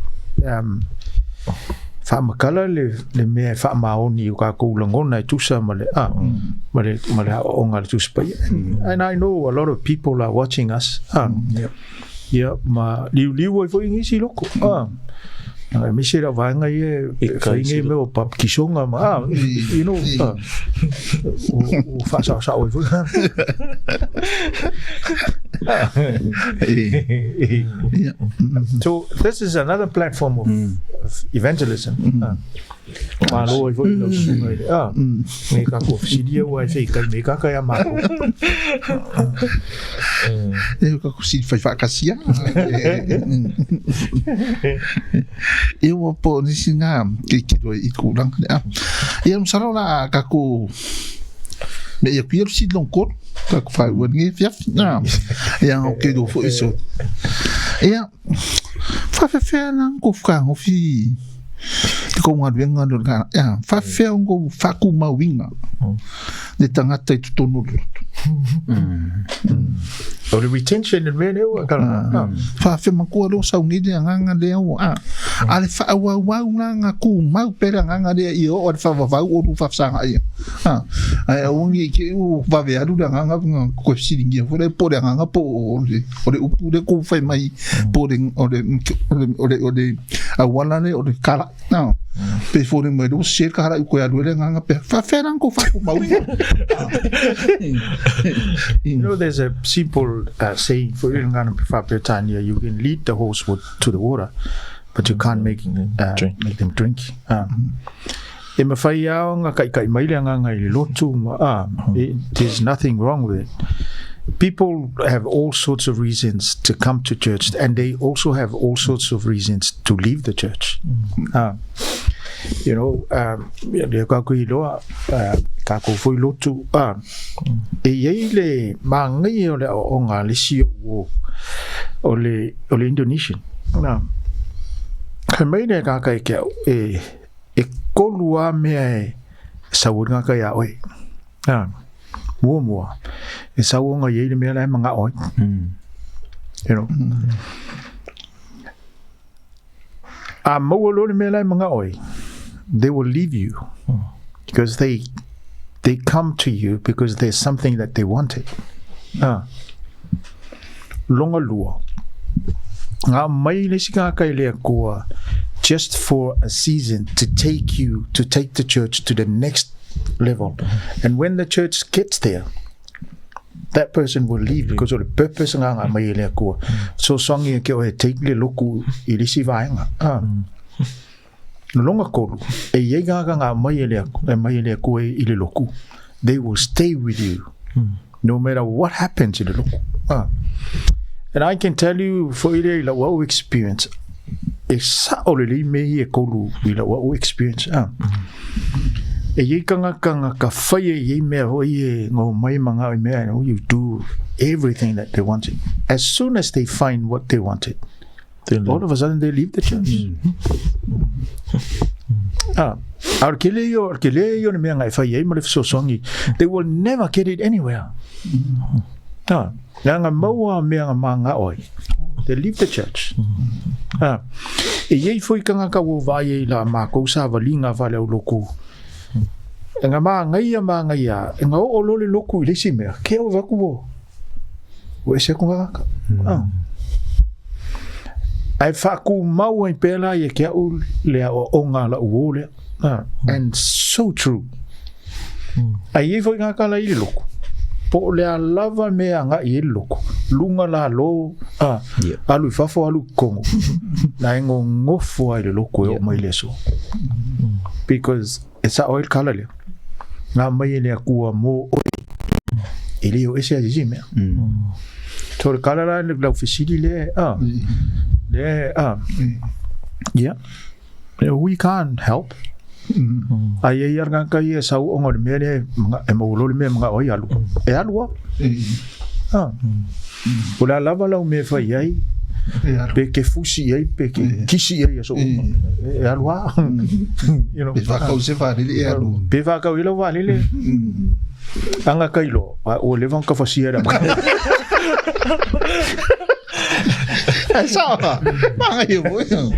Famakala le me fa maoni ka ko langona tusa male onga tuspa. And I know a lot of people are watching us. Ma liu foi ngisi loko. Me sera vanga ye fainge me o pap kisonga ma you know o fa sa o So this is another platform of evangelism. Malo foi no sunga me ka ko sidia wa fe ka me ka ya ma ka ko si fa kasia eu po ni singa ke do I kulang e am sala la ka ko me ya kuir si lonkor ka ko fa woni fiaf e an ke do fo iso e fa na ko fa o fi ko nga venga do ka fa ngo fa ku mawinga de tangata I tonu or the retention in mene fa manku lo sa ngi de nga de ale fa wa nga ku mau pera nga de I o fa o fa sa ai ngi ke u va ve adu nga ko si ngi fo de po de nga po o de upu de ko fa mai po de o de awala ne o de kala pe fo de me do se kara ko ya do de nga pe fa ko fa ku mau You know, there's a simple saying for you can lead the horse to the water, but you can't make them drink. There's nothing wrong with it. People have all sorts of reasons to come to church, and they also have all sorts of reasons to leave the church. You know, kako foi lotu e ele mangi ole onga le si ole Indonesian na kemene ka kai ke e kolua me sawunga ka ya oi mua e sawunga ye me la manga oi you know mo lo me la manga oi they will leave you because they come to you because there's something that they wanted. Longa lua. Nga mai le sika kai le ko just for a season to take the church to the next level. And when the church gets there, that person will leave because of the purpose nga mai le ko. So songi ke o take le loku I lisi vainga. Longa kolu e yega nga mai le ko I le loku. They will stay with you no matter what happens in the loku. And I can tell you for ile la what we experience sa oleli me e kolu ile what we experience e yega nga ka fai e me ho ye ngo mai manga me you do everything that they wanted. As soon as they find what they wanted, all of a sudden they leave the church. They will never get it anywhere. They leave the church. E foi kanga ka wo vai la ma ko sa valinga vale loko. Nga ma ngai nga o lo le loko le sime ke o va ku o se ko ka ai fa ku mau en pela ye ke o le o nga la o le and so true. Ai foi nga ka la I loko po le lava me nga I loko lunga la lo alu fafo alu kongo na ngo ngofo ai le loko e o mai le so because it's a oil color le nga mai le akua mo ele o ese aji me to le color le officially le we can't help ai ia nga kai sa o ngol me le e mo lo me nga o alu e alu Pula lava la me fa yai pe ke fusi yai pe ke kisi yai so e alwa you know pe va ka se fa le alu pe va ka ilo va le anga kailo o le van ka fa si era sao mà hiểu vui không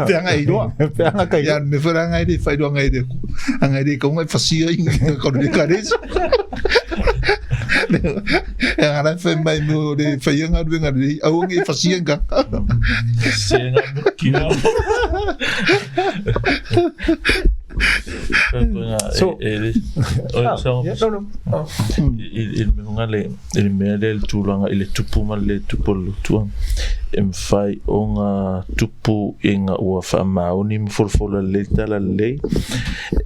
tiếng ngày đó tiếng ngày giờ mình phải ngày đi phải đua ngày đi cũng phải phát xia còn đi cả đấy yang ada phải mai mua đi phải yang ada yang đi ông nghĩ phát xia cả so il me ngale il me del tulanga il tupu ma le tupu lutua em fai onga tupu inga ua fa mauni mfolfola le tala le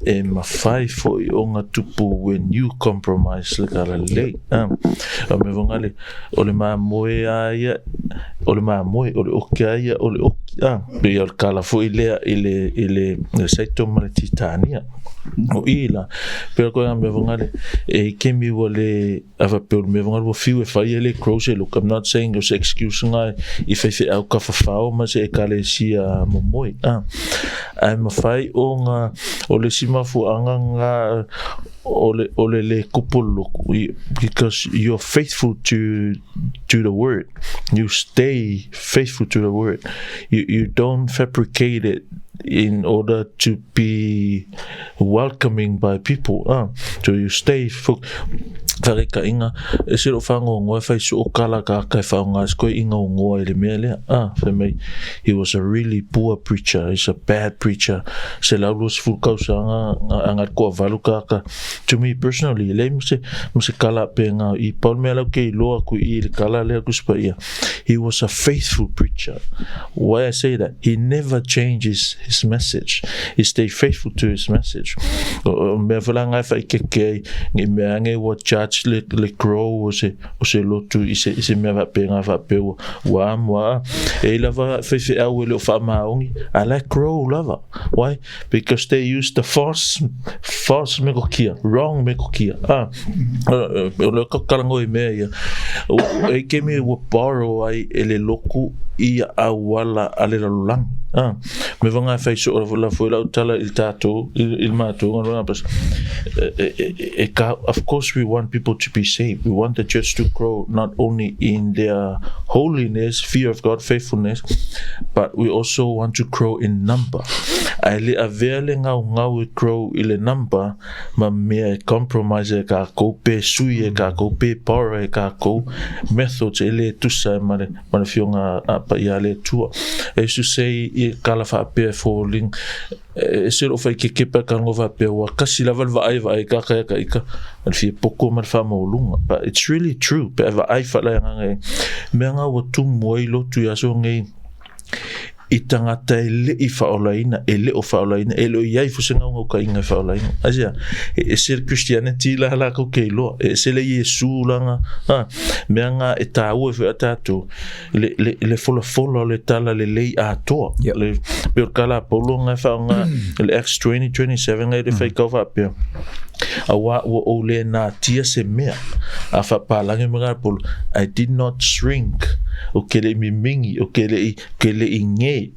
em fai foi onga tupu when you compromise le kala le me ngale ole ma moe ia ole ma moe ole okaya ole pe al kala foi ile saito ma titania o ila pero ko me ngale e kemi wole ava pe me ngale wo fiu e fai ele crochet look I'm not saying it's excuse ngai if au ka fafao ma se kale sia momoi I'm fai onga ole sima fu anga ole le kupulu because you're faithful to the word, you stay faithful to the word, you don't fabricate it in order to be welcoming by people so you stay Fare ka inga e siro fango ngoe fai su o kala ka kai whaonga sko inga o ngoe le mea lea whamei he was a really poor preacher, he's a bad preacher se laulu si fulkau sa angat kua valu ka to me personally le mse kala pe nga I paul mea lau ke I loa ku I le kala lea kuspa ia he was a faithful preacher. Why I say that, he never changes his message, he stayed faithful to his message. Mea whalanga e whai keke ngi mea nge wa church le crow o se lotu I se mea wapenga wapeo wa mua e lava whaiwhi au ele o whamaongi I like crow lava. Why? Because they use the false meko kia, wrong meko kia o le kakarango I mea ia e kemi wa borrow ai ele loku ia awala ale lalulang me vanga fai so la foi la tala il tato il mato ngona pas of course we want people to be saved, we want the church to grow not only in their holiness, fear of God, faithfulness, but we also want to grow in number. Ele avele ngau grow ile number ma me compromise ka ko pe sui ka ko pe power ka ko methods ele tusa mane fionga apa ia le tua is to say I kala fa pe falling se lo fai ke pa ka ngova pe wa kasi level va ai ka ika al fi poko mal fa molunga but it's really true pe va ai fa la nga me nga wo tu moi lo tu ya so ngai I tangata ele I whaolaina, ele o whaolaina, ele o iai fusenga unga ka inga whaolaina. Asia, e se Christianity la hala kau kei loa, e se le Yesu langa, mea ngā e tāua e whea tātou, le fola le tala le lei atoa, le peo kala polo ngai whaonga, le Acts 20:27 ngai le whai kau whapea. A wa o le nā tia se mea, a whapalange mga polo, I did not shrink, o kele mimingi, o kele I nge,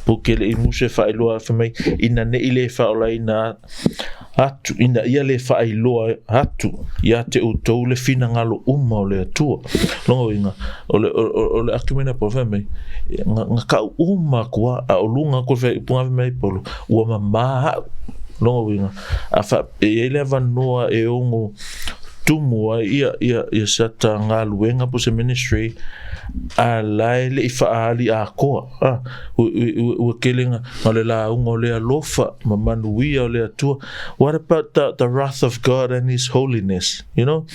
po kele I muse whailoa whamai, ina ne I le whaolaina hatu, ina ia le whailoa hatu, ia te utou le whina ngalo o le atua. Longo inga, o le akumena po whamai, nga ka kua, a o lunga ko punga whamai polo, ua mamaa, longo inga, a wha, e le wanoa e ongo, tumu ia sata ngā luenga po se ministry a lai le I whaali a koa ua kelenga ma le la unga o le alofa ma manuia o le atua. What about the wrath of God and His holiness, you know?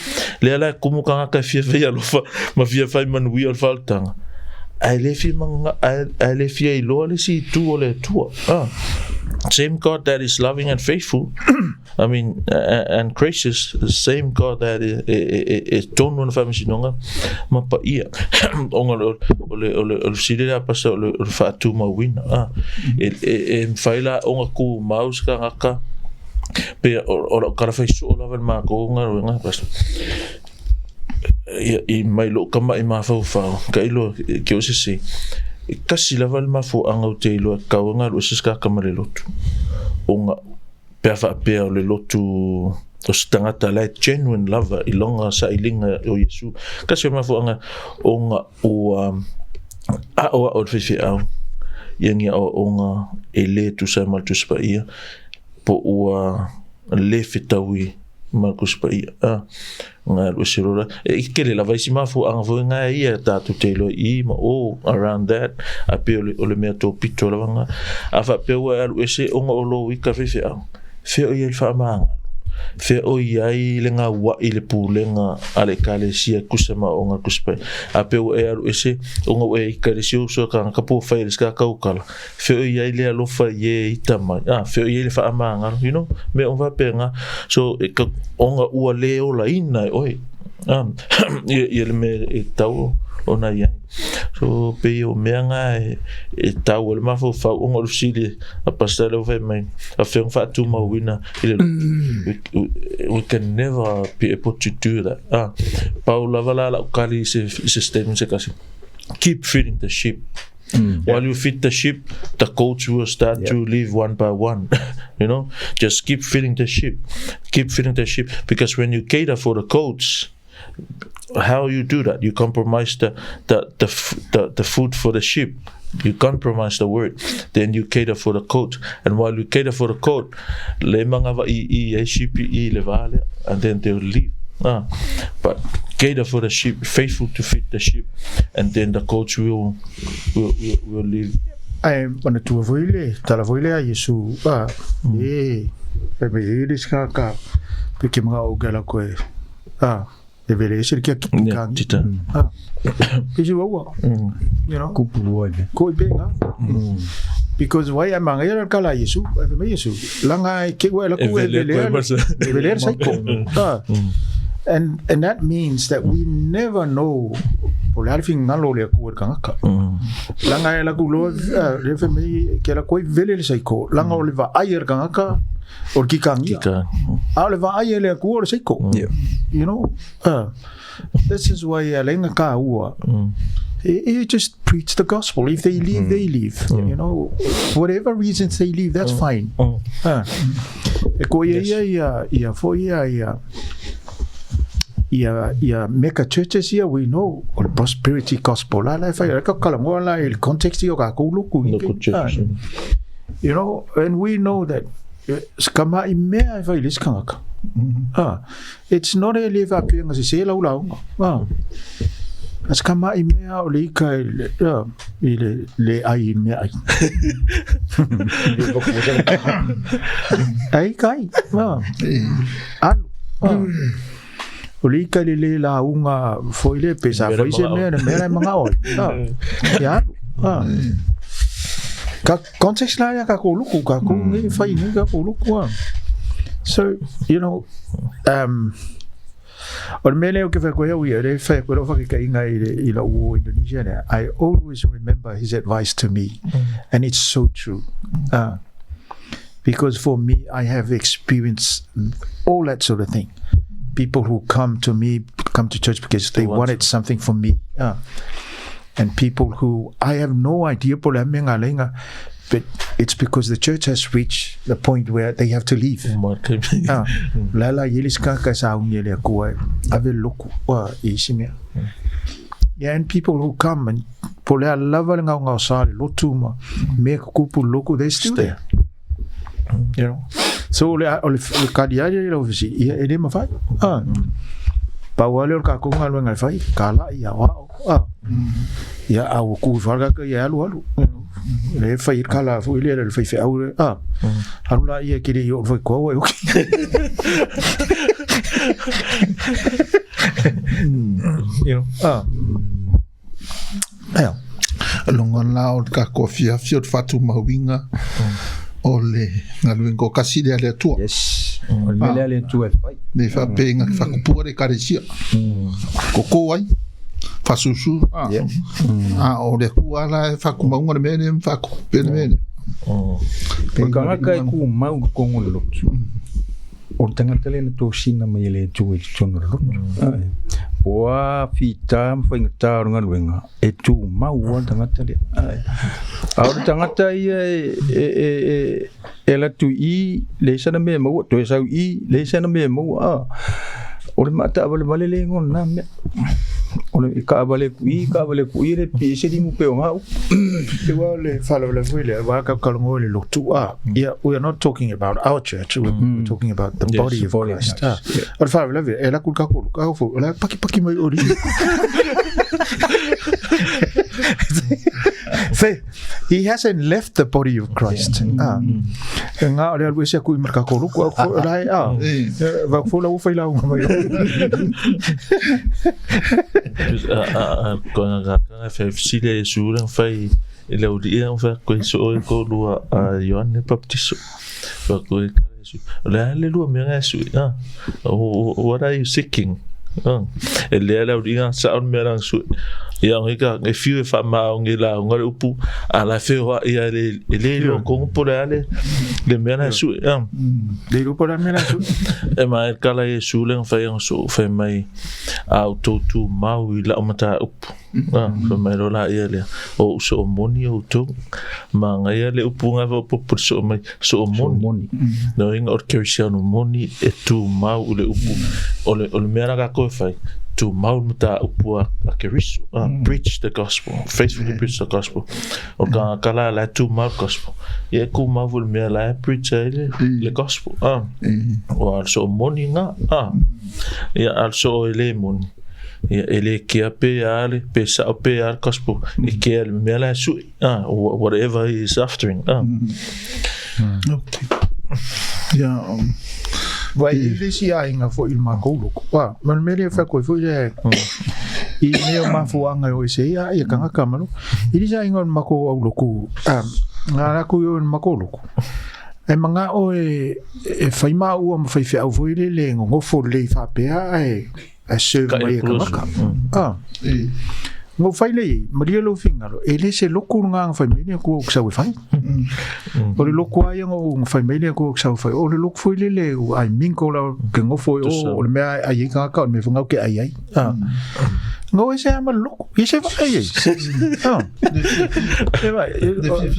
Le ala kumukanga kai fia fia alofa ma fia fai manuia o le whaalitanga. Ai le fia I loa le si tu o le atua. Same God that is loving and faithful, I mean, and gracious, the same God that is tonu na whamisinonga, ma pa ia. Onga o siri la pasa o le whaatu mawina. E mwhaila onga ku maus ka ngaka, pe o karawhai so o lawan maa koonga roenga pasa. I mai lo kama I mawhau ka ilo ke o se kasi lava le mafu anga o te ilo kaunga lo siska kamare lotu onga pefa pea o le lotu o stangata lai genuine lover I longa sa ilinga o Yesu kasi mafu anga onga o fefe au yangi o onga ele tu sa mal tu spa ia po ua le fitawi Marcus pa ia nga lo sirora ikele la vai si mafu anga vo nga ia tatu telo I ma around that a pe o le mea to pito la vanga a fa pe wa lo ese onga o lo I ka fe o ia fa manga fe o ia I le nga wa I le pulenga ale kale sia kusema onga kuspa a pe o ia lo ese onga o I ka le sio so ka po fa ile ska ka ukala fe o ia le lo fa ye itama fe o ia le fa manga you know me on va penga so onga ua leo la ina oi ia le me tau ona ia so pe o meanga tau le mafo fa onga lo sili a pastor of mai a film fa tu ma wina we can never be able to do that Paula vala la kali se statement se kasi keep feeding the sheep. While you feed the sheep, the goats will start to leave one by one. You know, just keep feeding the sheep, because when you cater for the goats, how you do that? You compromise the food for the sheep. You compromise the word, then you cater for the goat, and while you cater for the goat, le mangava I sheep I le vale, and then they will leave. But cater for the sheep, faithful to feed the sheep, and then the goats will live. Ai mana tua voile, tala voile a Yesu. Pe me iris ka pe ke mga o gala koe. E vele ese kia tuki kangi. Pisi wawa. You know? Kupu wale. Koi benga. Because why am I here kala Yesu? Pe me Yesu. Langa ke wala ku e vele saiko. And that means that we never know polarfing ngalo le ku kanga. Langa la ku lo le fe me ke la koi vele saiko. Langa le va ayer kanga. Or kikangi. Ale va ayer le ku saiko. You know? This is why lenga ka ua. You just preach the gospel. If they leave, they leave. You know, whatever reasons they leave, that's fine. Mega churches here, we know the prosperity gospel. You know, and we know that it's not a live up here as a sailor. As kama imea o le ika le ai mea ai. Ai kai. Anu. O le ika le la unga foile pesa foise mea mea mga oi. Ya anu. Ka context la ya ka koluku ka kungi fai ni ka koluku. So, you know, I always remember his advice to me, and it's so true. Because for me, I have experienced all that sort of thing. People who come to church because they wanted something from me. And people who I have no idea, but it's because the church has reached the point where they have to leave. Yeah, and people who come and they're still there. You know, So ole kadia le ofisi ia ele mafai. Pawale ka ko ngalo ngai fai kala ia wa. Ia au ku farga ka ia alu. Le fai kala fu ile le fai au. Harula ia kiri yo foi ko wa. Longa lao ka kofia fiot fatu mawinga ole ngaluengo kasile ale tua. Yes. Ole ale tua fai. Ne fa penga fa kupure karesia. Koko ai. Fa susu. Ole kuala fa kumaunga mene fa kupene. Penga kai ku mau kongolo. O tangata le to sina mai le tu tono ro. Boa fita foi ngata ronga luenga. E tu mau o tangata le. A tangata ela tu I le sana me mo to sa I le sana me mo o le mata vale le ngon na me. O le ka vale ku I le pi se di mu pe o ngau. Te wa le fala le fuile wa ka kalongo le lotu yeah, we are not talking about our church, we're talking about the body of Christ. Or fala le ela ku ka ko ka fo la paki mai ori. He hasn't left the body of Christ. Nga ole alwe se ku marka ko ko rai va fo la u fai la u mai. Kona fa fsile sura fai ele o dia fa ko so ko lua Ioane baptiso fa ko su la le lua me su what are you seeking ele o dia sa on me ran su ia ngika e fiu fa ma ngila ngore upu ala fe wa ia le lo ko por ale le me na su le lo por me na su e mai kala e su len fa yon so fa mai auto tu mau ila mata upu fa mai lo la ia le o so moni o to ma ngai le upu nga po so mai so moni no inga or kerisiano moni e tu mau le upu o le me na ka ko fa to maulmuta upua akerisu preach the gospel, faithfully preach the gospel. O ka kala la to mau gospel. Ye ku mavul me la preach le gospel. O also moni nga ya also ele moni. Ya ele kia pe ale pe sa pe al gospel. Ikel me la su whatever he is aftering. Okay. Yeah. Vai ele si ainga fo il makolo. Wa, man mele fa ko fo ye. I ne ma fo anga o se ya kanga kamalo. Ili sa ingon mako au loku. Ngara ku yo makolo. E manga o e fai ma u am fai fe au fo ile le ngo fo le fa pe ai a se mai kanga. Ngo fai le maria lo fingalo ele se loku nga fai mene ko sa fai o le loku ai ngo fai mene ko sa fai o le loku foi le ai minko la ke ngo foi o le me ai ka me funga ke ai ngo ese ama loku ese vai ai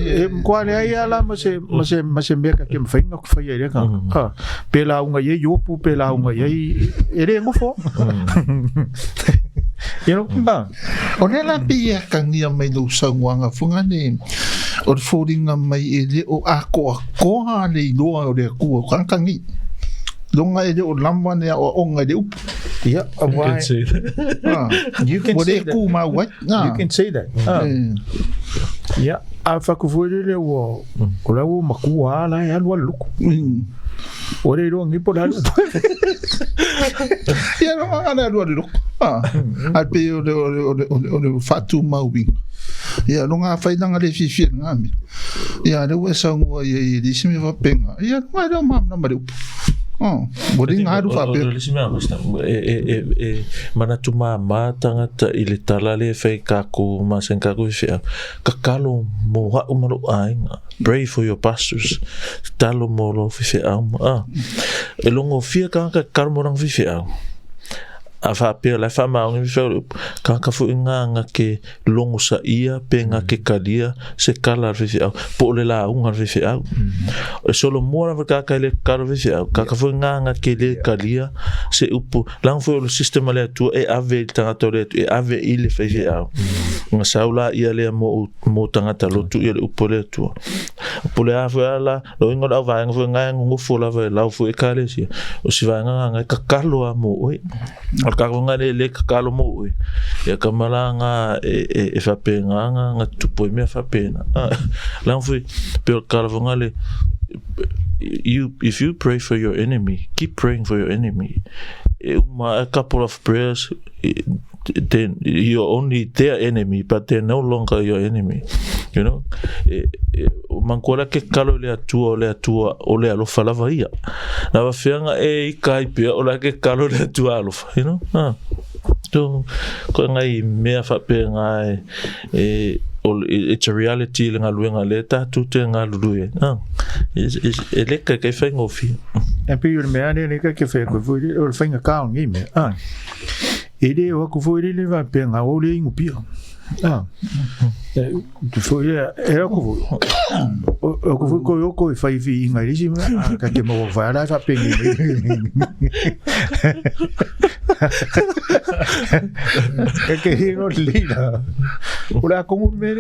e kwale ai ala ma se me ka ke fai ngo fai ai ka pela unga ye yopu pela unga ye ele ngo fo Ona la pia kangia mai lo sangwanga funga ne o foringa mai ele o ako ha le loa o le ku kangi longa ele o lamba ne o onga de up you can say that you can say that yeah afa ku le wo ko la wo makua la ya lo luku ore ro ngi por halu ya no ana lo ro al pe o fatu maubi ya no nga fai nanga le fifi ngami ya le wesa ngo ye disimi va penga ya no ada mam na mari bodi ngaru fa pe mana tuma matanga ta ile talale fai ka ko masenka ko fi ka kalo mo wa umaro ai pray for your pastors talo mo lo fi elongo fi ka kalmo rang fi fa pe la fa ma ngi fe ka fu nga ke longo sa ia pe nga ke kalia se kala fe au po le la unga fe au e solo mora ka le kala fe au ka fu nga ke le kalia se upu lang fu le sistema le tu e ave tanga tole e ave ile fe au nga saula ia le mo tanga talo tu ia upu le tu upu le ave ala lo ingo la va nga ngu fu la va la fu e kale si o si va nga ka kalo mo oi al ka nga le kalo mo oi ya kamalanga e fa penga nga tupo me fa pena lang fu pe kalo nga le if you pray for your enemy, keep praying for your enemy. A couple of prayers, then you're only their enemy, but they're no longer your enemy. You know, mankola ke kalo le atua o le alofa lava ia. Na wa fianga e kai pia o la ke kalo le atua alofa, you know. So ko ngai mea fa pe ngai it's a reality le ngaluenga le tatu te ngalue ele ka fa ngofi e pe yo me ane ne ka ke fa ko fu o fa nga ka ngi me ele o ko fu le va pe nga o le ngu pia tu fu era ko fu ko fa vi ngai si ka ke mo va la fa pe ngi que hiro lila ora como me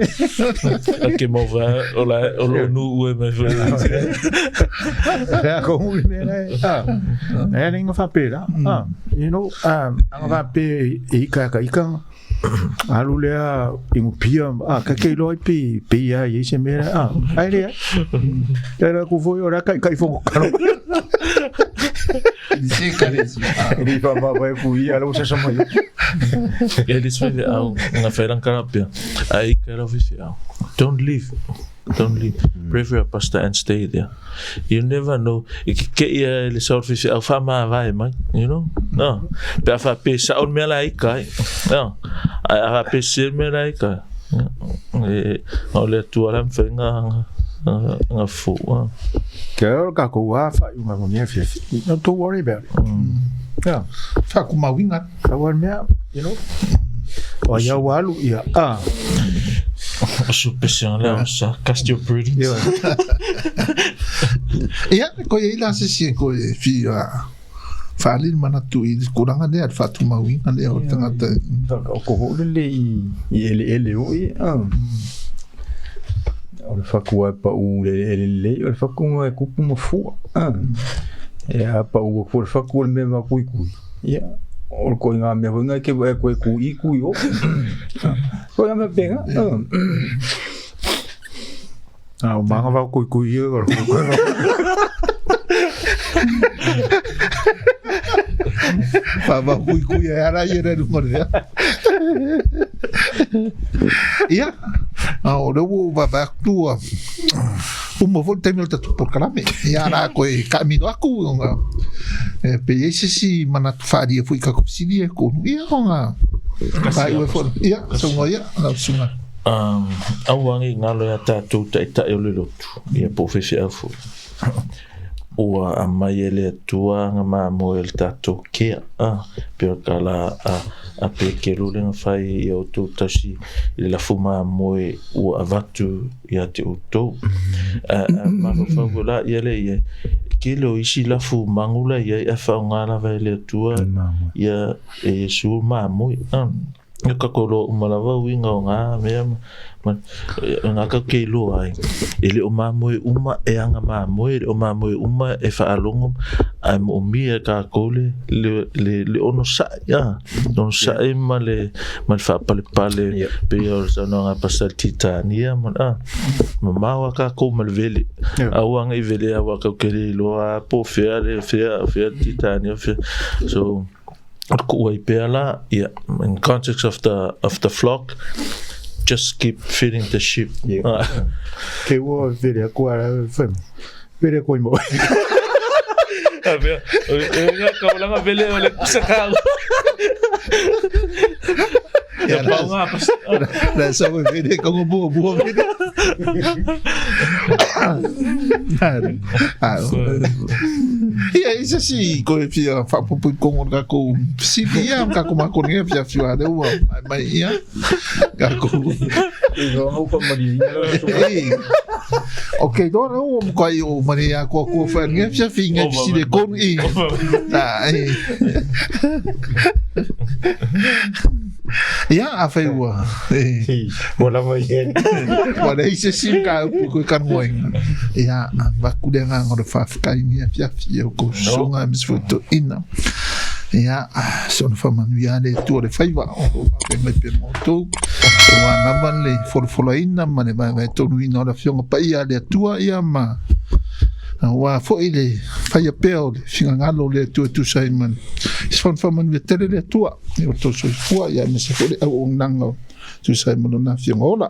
que mo va o nu me ora como me é ninguém fa pera you know va pe ika alulea ingupia ka ke loi pe ya yese me ai le era ku foi ora kai fo karo Dice carezo. Ele vai fui ela usa só mais. Eles vêm na feira carapia. Aí quero oficial. Don't leave. Pray for your pastor and stay there. You never know. Que ia ele só oficial fama vai, mãe. You know? Não. Para fa pesa on me lá aí cai. Não. A pesa me lá aí cai. Olha tu alam fenga nga fu. Girl, kako wa fa you ma me fi. Don't worry about it. Yeah. Fa ku mawinga. Kawan me, you know. O ya walu ya. Suppression là, ça cast your breathing. Ya, ko ye la se si ko fi fa li mana tu I kuranga de fa tu mawinga le o tanga ta. Ko ho le ele o o fa ku pa u le o fa ku mo ku mo fu ya pa u for fa ku me ma ku ya o ko nga me nga ke ko ku yo ko ya me pega o manga va ku yo Fa ku ya ara yere du mo ya. Ya. O lo va tu uma volta me tá por calame ya ra ko caminho aku nga pe esse si mana faria fui ka kopsidia ko ya nga vai o for ya so nga na sunga awangi ngalo ya tatu ta o le lotu ya professeur fu o a maiele tua nga ma mo el tatu ke per kala a pekelu le fai o tu tashi la fuma mo o avatu ya te uto ma fa vola yele ke lo isi la fu mangula ya fa ngala va le tua ya su ma mo ka kolo malava winga nga me nga ka ke lo ai ele o mamo uma e anga mamo o mamo uma e fa alongom am o mia ka kole le ono sa ya non sa e male man fa pale pe o sa no nga pasal titania man mama wa ka ko mal vele awang e vele wa ka ke lo a po fer titania so yeah, in context of the flock, just keep feeding the sheep. Que o vere agora fam. Vere com mo. A ver, eu já acabo lá vele olha essa cara. Ya banga pas. La sa mo vede ko buo vede. Ia isa si ko fia fa popu ko ngor ko si dia ka ko ma ko nge fia fia de wa mai ia ka ko no pa mari okay do no mo ko yo maria ko fa nge fia finga si de ko i ia a fe wa wala mai wala isa si ka ko kan ngoing ia ba ku de nga ngor fa ka ni fia fia ko songa mis foto ina ia son fama Ioane tu le faiva o me pe moto wa na ban le for ina mane ba to ina la fionga pa ia le tua ia ma wa fo ile faia peo finga ngalo le tu sai man son fama ni tele le tua o to so fua ia me se fo le o nanga tu sai man na fionga ola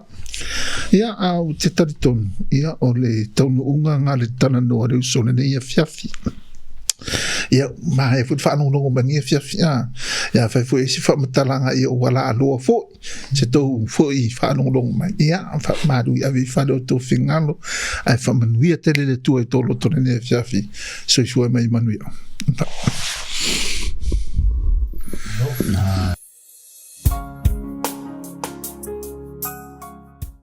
ia au te tariton ia o le tonu unga ngale Talanoa le Uso ne ia fiafi ia mai fu fa no no mani fiafi ia fa fu esi fa matalanga ia wala alo fo se to fo I fa no no mai ia fa madu ia vi fa do to fingalo ai fa manuia tele le tu e to lo to ne fiafi so fu mai manuia